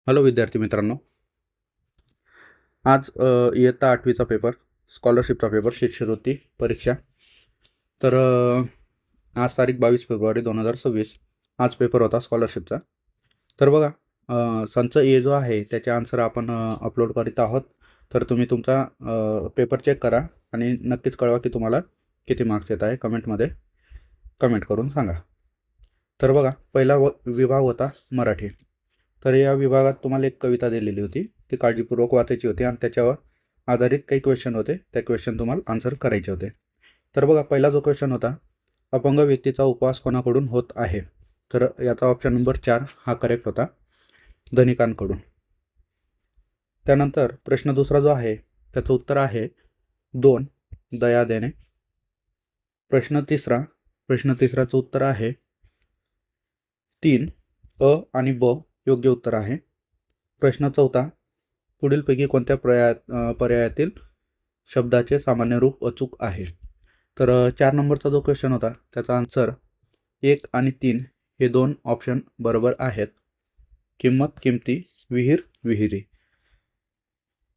Hello विद्यार्थी मित्रांनो, आज इयत्ता 8वीचा पेपर, स्कॉलरशिपचा पेपर, शिष्यवृत्ती परीक्षा. तर आज तारीख 22 फेब्रुवारी 2026 आज पेपर होता स्कॉलरशिपचा. तर बघा, संच ए जो आहे त्याचे आन्सर आपण अपलोड करीत आहोत. तर तुम्ही तुमचा पेपर चेक करा आणि नक्कीच कळवा की तुम्हाला किती मार्क्स येत आहे. कमेंटमध्ये कमेंट करून सांगा. तर बघा, पहिला विभाग होता मराठी. तर या विभागात तुम्हाला एक कविता दिलेली होती, ती काळजीपूर्वक वाचायची होती आणि त्याच्यावर आधारित काही क्वेश्चन होते. त्या क्वेश्चन तुम्हाला आन्सर करायचे होते. तर बघा, पहिला जो क्वेश्चन होता, अपंग व्यक्तीचा उपवास कोणाकडून होत आहे? तर याचा ऑप्शन नंबर 4 हा करेक्ट होता, धनिकांकडून. त्यानंतर प्रश्न दुसरा जो आहे त्याचं उत्तर आहे 2, दया देणे. प्रश्न तिसराचं उत्तर आहे 3, अ आणि ब योग्य उत्तर आहे. प्रश्न चौथा, पुढीलपैकी कोणत्या पर्यायातील शब्दाचे सामान्य रूप अचूक आहे? तर 4 नंबरचा जो क्वेश्चन होता त्याचा आन्सर 1 आणि 3 हे 2 ऑप्शन बरोबर आहेत. किंमत, किमती, विहीर, विहिरी.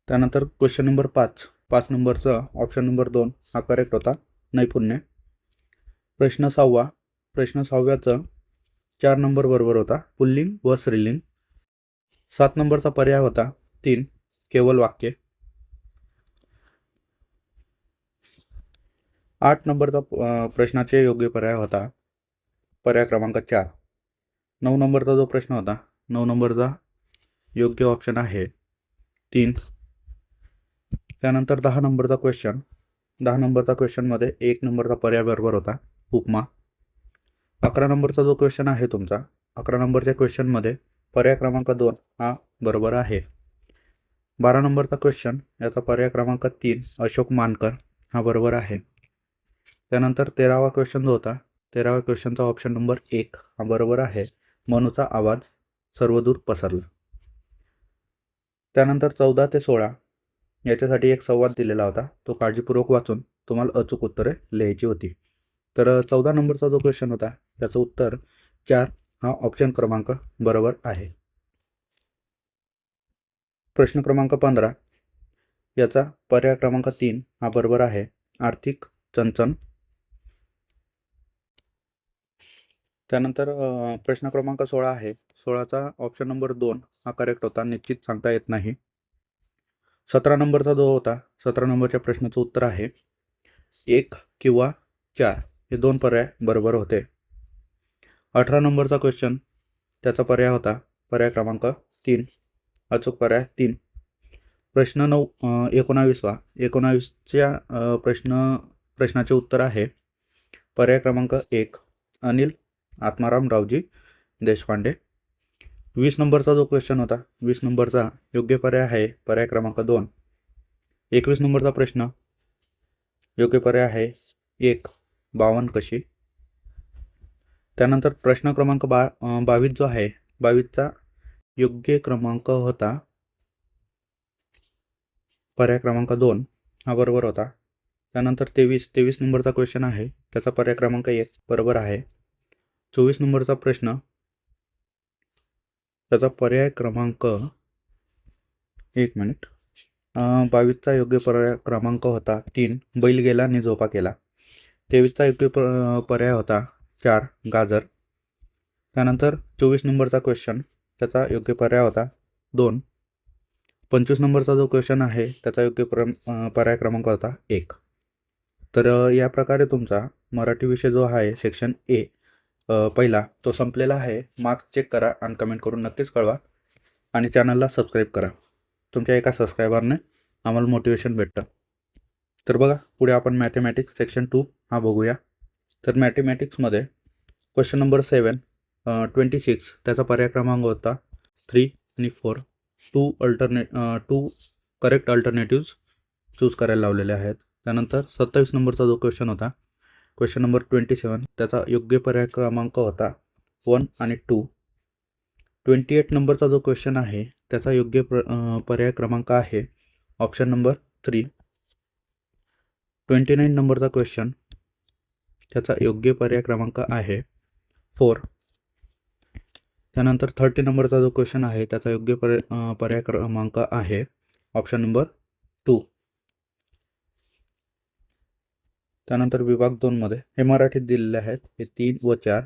त्यानंतर क्वेश्चन नंबर 5 नंबरचा ऑप्शन नंबर 2 हा करेक्ट होता, नैपुण्य. प्रश्न 6व्याचं 4 नंबर बरोबर होता, पुल्लिंग व स्त्रीलिंग. 7 नंबरचा पर्याय होता 3, केवल वाक्य. 8 नंबरचा प्रश्नाचे योग्य पर्याय होता पर्याय क्रमांक 4. 9 नंबरचा जो प्रश्न होता, 9 नंबरचा योग्य ऑप्शन आहे 3. त्यानंतर 10 नंबरचा क्वेश्चनमध्ये 1 नंबरचा पर्याय बरोबर होता, उपमा. 11 नंबरचा जो क्वेश्चन आहे तुमचा, 11 नंबरच्या क्वेश्चनमध्ये पर्याय क्रमांक 2 हा बरोबर आहे. 12 नंबरचा क्वेश्चन, याचा पर्याय क्रमांक 3 अशोक मानकर हा बरोबर आहे. त्यानंतर 13वा क्वेश्चन जो होता, 13व्या क्वेश्चनचा ऑप्शन नंबर 1 हा बरोबर आहे, मनूचा आवाज सर्वदूर पसरला. त्यानंतर 14 ते 16 याच्यासाठी एक संवाद दिलेला होता, तो काळजीपूर्वक वाचून तुम्हाला अचूक उत्तरे लिहायची होती. तर 14 नंबरचा जो क्वेश्चन होता त्याचं उत्तर 4 हा ऑप्शन क्रमांक बरोबर आहे. प्रश्न क्रमांक 15 याचा पर्याय क्रमांक 3 हा बरोबर आहे, आर्थिक चणचण. त्यानंतर प्रश्न क्रमांक 16 आहे, 16चा ऑप्शन नंबर 2 हा करेक्ट होता, निश्चित सांगता येत नाही. 17 नंबरचा जो होता, 17 नंबरच्या प्रश्नाचं उत्तर आहे 1 किंवा 4 हे 2 पर्याय बरोबर होते. 18 नंबरचा क्वेश्चन, त्याचा पर्याय होता पर्याय क्रमांक 3, अचूक पर्याय 3. प्रश्न 19च्या प्रश्नाचे उत्तर आहे पर्याय क्रमांक 1, अनिल आत्माराम रावजी देशपांडे. 20 नंबरचा जो क्वेश्चन होता, 20 नंबरचा योग्य पर्याय आहे पर्याय क्रमांक 2. 21 नंबरचा प्रश्न, योग्य पर्याय आहे 1, 52 कशी. त्यानंतर प्रश्न क्रमांक 22 जो आहे, 22चा योग्य क्रमांक होता पर्याय क्रमांक 2 हा बरोबर होता. त्यानंतर 23 नंबरचा क्वेश्चन आहे, त्याचा पर्याय क्रमांक 1 बरोबर आहे. 24 नंबरचा प्रश्न, त्याचा पर्याय क्रमांक 22चा योग्य पर्याय क्रमांक होता 3, बैल गेला आणि झोपा केला. 23चा योग्य पर्याय होता 4, गाजर. त्यानंतर 24 नंबरचा क्वेश्चन, त्याचा योग्य पर्याय होता 2. 25 नंबरचा जो क्वेश्चन आहे त्याचा योग्य पर्याय क्रमांक होता 1. तर या प्रकारे तुमचा मराठी विषय जो आहे सेक्शन ए पहिला तो संपलेला आहे. मार्क्स चेक करा आणि कमेंट करून नक्कीच कळवा आणि चॅनलला सबस्क्राईब करा. तुमच्या एका सबस्क्रायबरने आम्हाला मोटिवेशन भेटतं. तर बघा, पुढे आपण मॅथमॅटिक्स सेक्शन 2 हा बघूया. तर मॅथमॅटिक्समध्ये क्वेश्चन नंबर 7 26 त्याचा पर्याय क्रमांक होता 3 आणि 4. 2 करेक्ट अल्टरनेटिव्ज चूज करायला लावलेले आहेत. त्यानंतर 27 नंबरचा जो क्वेश्चन होता, क्वेश्चन नंबर 27 त्याचा योग्य पर्याय क्रमांक होता 1 आणि 2. 28 नंबरचा जो क्वेश्चन आहे त्याचा योग्य पर्याय क्रमांक आहे ऑप्शन नंबर 3. 29 नंबरचा क्वेश्चन, त्याचा योग्य पर्याय क्रमांक आहे 4. त्यानंतर 30 नंबरचा जो क्वेश्चन आहे त्याचा योग्य पर्याय क्रमांक आहे ऑप्शन नंबर 2. त्यानंतर विभाग 2 मध्ये हे मराठीत दिलेले आहेत. हे 3 व 4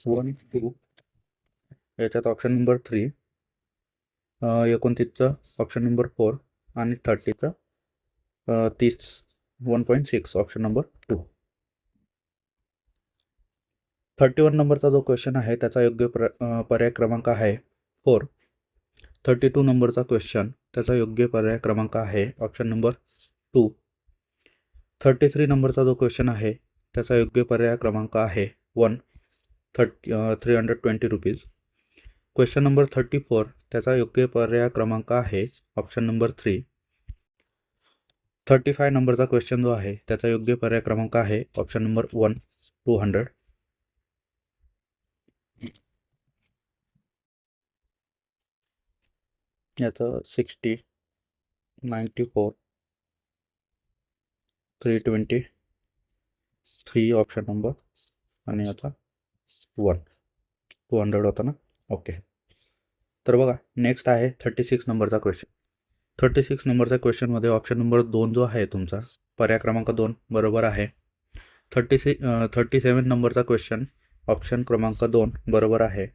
1 2 याच्यात ऑप्शन नंबर 3, 29चं ऑप्शन नंबर 4 आणि 30चं 30 1.6 ऑप्शन नंबर 2. 31 नंबरचा जो क्वेश्चन आहे त्याचा योग्य पर्याय क्रमांक आहे 4. 32 नंबरचा क्वेश्चन त्याचा योग्य पर्याय क्रमांक आहे ऑप्शन नंबर 2. 33 नंबरचा जो क्वेश्चन आहे त्याचा योग्य पर्याय क्रमांक आहे 320 रुपीज. क्वेश्चन नंबर 34 त्याचा योग्य पर्याय क्रमांक आहे ऑप्शन नंबर 3. 35 नंबरचा क्वेश्चन जो आहे त्याचा योग्य पर्याय क्रमांक आहे ऑप्शन नंबर 1 200. याचं 60 94 320 3 ऑप्शन नंबर आणि याचा 1 200 होता ना. ओके. तर बघा नेक्स्ट आहे 36 नंबरचा क्वेश्चन. 36 नंबरच्या क्वेश्चनमध्ये ऑप्शन नंबर 2 जो आहे तुमचा पर्याय क्रमांक 2 बरोबर आहे. 37 नंबरचा क्वेश्चन ऑप्शन क्रमांक 2 बरोबर आहे.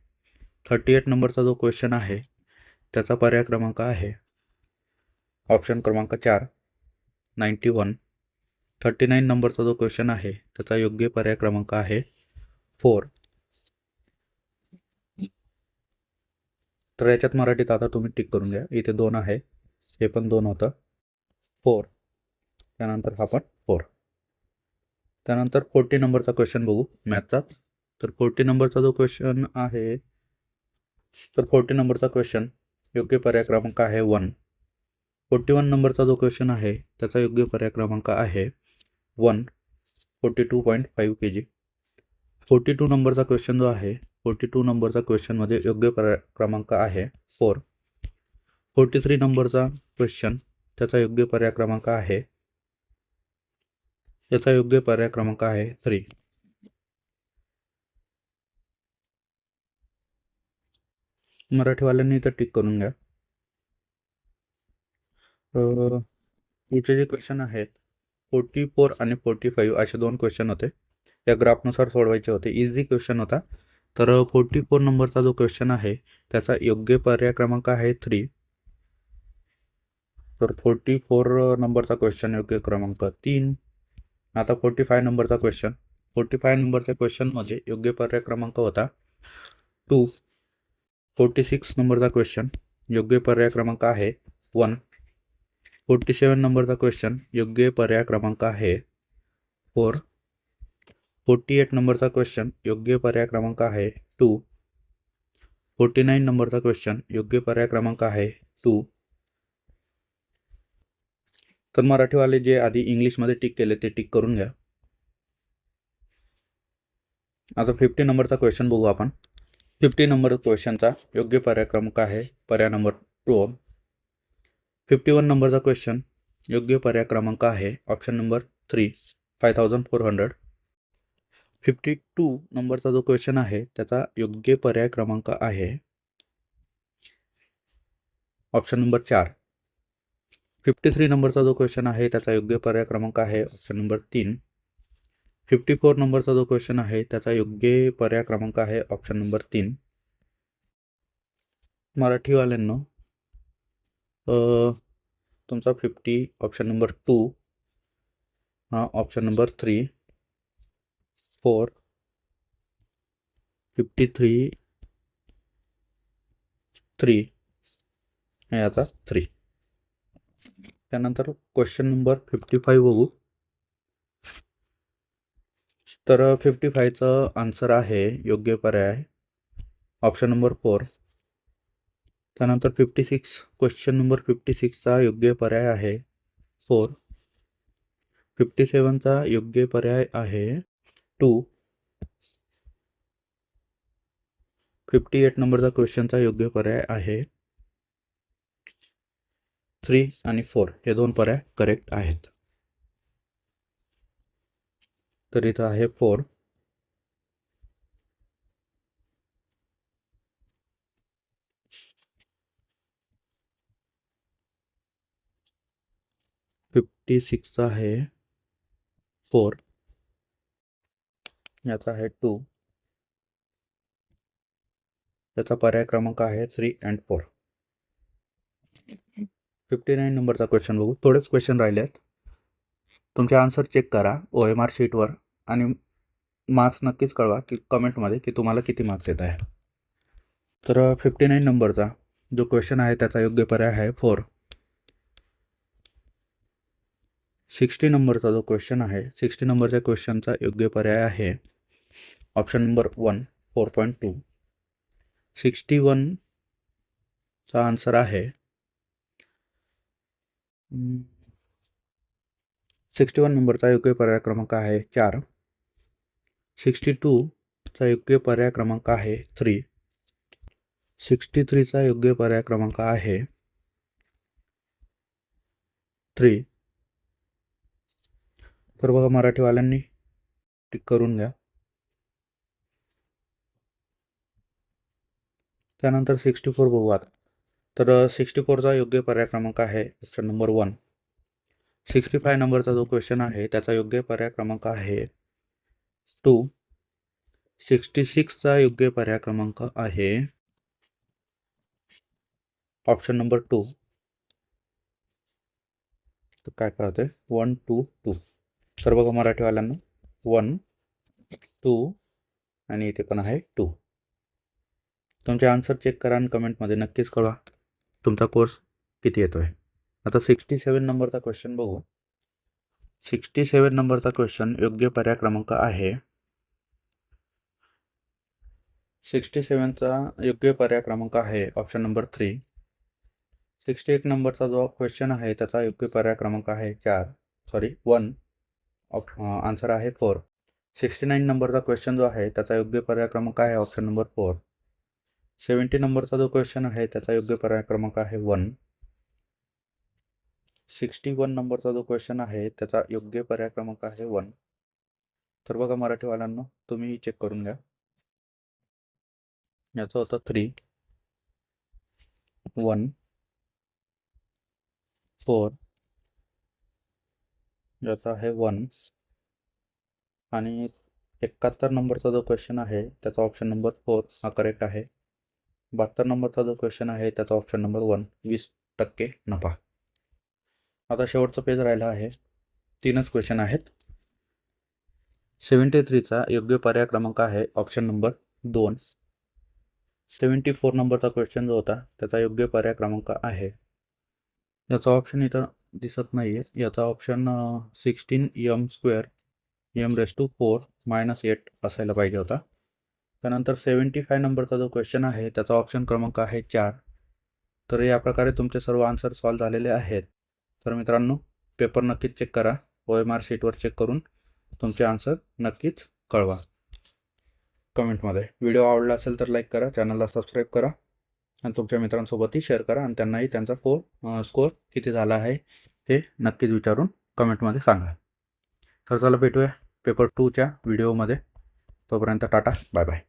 38 नंबरचा जो क्वेश्चन आहे त्याचा पर्याय क्रमांक आहे ऑप्शन क्रमांक 4 91. 39 नंबरचा जो क्वेश्चन आहे त्याचा योग्य पर्याय क्रमांक आहे 4. तर याच्यात मराठीत आता तुम्ही टिक करून घ्या. इथे 2 आहे, हे पण 2 होतं 4. त्यानंतर हा पण 4. त्यानंतर 40 नंबरचा क्वेश्चन बघू मॅथचा. तर 40 नंबरचा जो क्वेश्चन आहे तर 40 नंबरचा क्वेश्चन योग्य पर्याय क्रमांक आहे 1. 41 नंबरचा जो क्वेश्चन आहे त्याचा योग्य पर्याय क्रमांक आहे 1 42.5 kg. 42 नंबरचा क्वेश्चन जो आहे 42 नंबरचा क्वेश्चनमध्ये योग्य पर्याय क्रमांक आहे 4. 43 नंबरचा क्वेश्चन त्याचा योग्य पर्याय क्रमांक आहे 3. मराठीवाल्यांनी इथं टिक करून घ्या. पुढचे जे क्वेश्चन आहेत 44 आणि 45 असे 2 क्वेश्चन होते. या ग्राफनुसार सोडवायचे होते. इझी क्वेश्चन होता. तर 44 नंबरचा जो क्वेश्चन आहे त्याचा योग्य पर्याय क्रमांक आहे 3. तर 44 नंबरचा क्वेश्चन योग्य क्रमांक 3. आता 45 नंबरचा क्वेश्चन. 45 नंबरच्या क्वेश्चनमध्ये योग्य पर्याय क्रमांक होता 2. 46 नंबरचा क्वेश्चन योग्य पर्याय क्रमांक आहे 1. 47 नंबरचा क्वेश्चन योग्य पर्याय क्रमांक आहे 4. 48 नंबरचा क्वेश्चन योग्य पर्याय क्रमांक आहे 2. 49 नंबरचा क्वेश्चन योग्य पर्याय क्रमांक आहे 2. तर मराठीवाले जे आधी इंग्लिशमध्ये टिक केले ते टिक करून घ्या. आता 50 नंबरचा क्वेश्चन बघू आपण. 50 नंबर क्वेश्चनचा योग्य पर्याय क्रमांक आहे पर्याय नंबर 2. 51 नंबरचा क्वेश्चन योग्य पर्याय क्रमांक आहे ऑप्शन नंबर 3 5400. 52 नंबरचा जो क्वेश्चन आहे त्याचा योग्य पर्याय क्रमांक आहे ऑप्शन नंबर 4. 53 नंबरचा जो क्वेश्चन आहे त्याचा योग्य पर्याय क्रमांक आहे ऑप्शन नंबर 3. 54 नंबरचा जो क्वेश्चन आहे त्याचा योग्य पर्याय क्रमांक आहे ऑप्शन नंबर 3. मराठीवाल्यांनो तुमचा 50 ऑप्शन नंबर 2 हा ऑप्शन नंबर 3 4 53 3 याचा 3. त्यानंतर क्वेश्चन नंबर 55 बघू. तर 55चं आन्सर आहे योग्य पर्याय ऑप्शन नंबर 4. त्यानंतर 56 क्वेश्चन नंबर 56चा योग्य पर्याय आहे 4. 57चा योग्य पर्याय आहे 2. 58 नंबरचा क्वेश्चनचा योग्य पर्याय आहे 3 आणि 4 हे 2 पर्याय करेक्ट आहेत. तर इथं आहे 4. 56चा आहे 4, याचा आहे 2, याचा पर्याय क्रमांक आहे 3 and 4. 59 नंबरचा क्वेश्चन बघू. थोडेच क्वेश्चन राहिले आहेत. तुमचे आन्सर चेक करा OMR शीटवर आणि मार्क्स नक्कीच कळवा की कमेंटमध्ये की तुम्हाला किती मार्क्स येत आहे. तर 59 नंबरचा जो क्वेश्चन आहे त्याचा योग्य पर्याय आहे 4. 60 नंबरचा जो क्वेश्चन आहे 60 नंबरच्या क्वेश्चनचा योग्य पर्याय आहे ऑप्शन नंबर 1 4.2. 61चा आन्सर आहे 61 नंबरचा योग्य पर्याय क्रमांक आहे 4. 62चा योग्य पर्याय क्रमांक आहे 3. 63चा योग्य पर्याय क्रमांक आहे 3. तर बघा मराठीवाल्यांनी टिक करून घ्या. त्यानंतर 64 बघू आता. तर 64चा योग्य पर्याय क्रमांक आहे ऑप्शन नंबर 1. 65 नंबरचा जो क्वेश्चन आहे त्याचा योग्य पर्याय क्रमांक आहे 2. 66चा योग्य पर्याय क्रमांक आहे ऑप्शन नंबर 2. तर काय करते 1 2 2. तर बघा मराठीवाल्यांना 1 2 आणि इथे पण आहे 2. तुमचे आन्सर चेक करा आणि कमेंटमध्ये नक्कीच कळवा तुमचा कोर्स किती येतोय. आता 67 नंबरचा क्वेश्चन बघू. 67 नंबरचा क्वेश्चन योग्य पर्याय क्रमांक आहे 67चा योग्य पर्याय क्रमांक आहे ऑप्शन नंबर 3. 68 नंबरचा जो क्वेश्चन आहे त्याचा योग्य पर्याय क्रमांक आहे 1. आन्सर आहे 4. 69 नंबरचा क्वेश्चन जो आहे त्याचा योग्य पर्याय क्रमांक आहे ऑप्शन नंबर 4. 70 नंबरचा जो क्वेश्चन आहे त्याचा योग्य पर्याय क्रमांक आहे 1. 61 नंबरचा जो क्वेश्चन आहे त्याचा योग्य पर्याय क्रमांक आहे 1. तर बघा मराठीवाल्यांना तुम्ही चेक करून घ्या. याचा होता 3 1 4, याचा आहे 1 आणि 71 नंबरचा जो क्वेश्चन आहे त्याचा ऑप्शन नंबर 4 हा करेक्ट आहे. 72 नंबरचा जो क्वेश्चन आहे त्याचा ऑप्शन नंबर 1 20% नफा. आता शेवटचा पेज राहिला आहे. 3च क्वेश्चन आहेत. 73चा योग्य पर्याय क्रमांक आहे ऑप्शन नंबर 2. 74 नंबरचा क्वेश्चन जो होता त्याचा योग्य पर्याय क्रमांक आहे, याचा ऑप्शन इथं दिसत नाही आहे, याचा ऑप्शन 16m² m⁻4 -8 असायला पाहिजे होता. त्यानंतर 75 नंबरचा जो क्वेश्चन आहे त्याचा ऑप्शन क्रमांक आहे 4. तर या प्रकारे तुमचे सर्व आन्सर सॉल्व झालेले आहेत. तर मित्रांनो पेपर नक्कीच चेक करा. OMR शीटवर चेक करून तुमचे आन्सर नक्कीच कळवा कमेंटमध्ये. व्हिडिओ आवडला असेल तर लाईक करा, चॅनलला सबस्क्राईब करा आणि तुमच्या मित्रांसोबतही शेअर करा आणि त्यांनाही त्यांचा स्कोअर किती झाला आहे ते नक्कीच विचारून कमेंटमध्ये सांगा. तर चला भेटूया पेपर 2च्या व्हिडिओमध्ये. तोपर्यंत टाटा, बाय बाय.